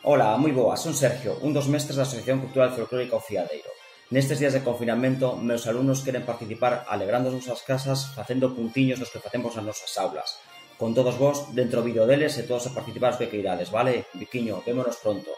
Ola, moi boa, son Sergio, un dos mestres da Asociación Cultural e Folclórica O Fiadeiro. Nestes días de confinamento, meus alumnos queren participar alegrando as nosas casas facendo puntiños dos que facemos nas nosas aulas. Con todos vos, dentro o vídeo deles e todos a participar os que queirades, vale? Biquiño, vémonos pronto.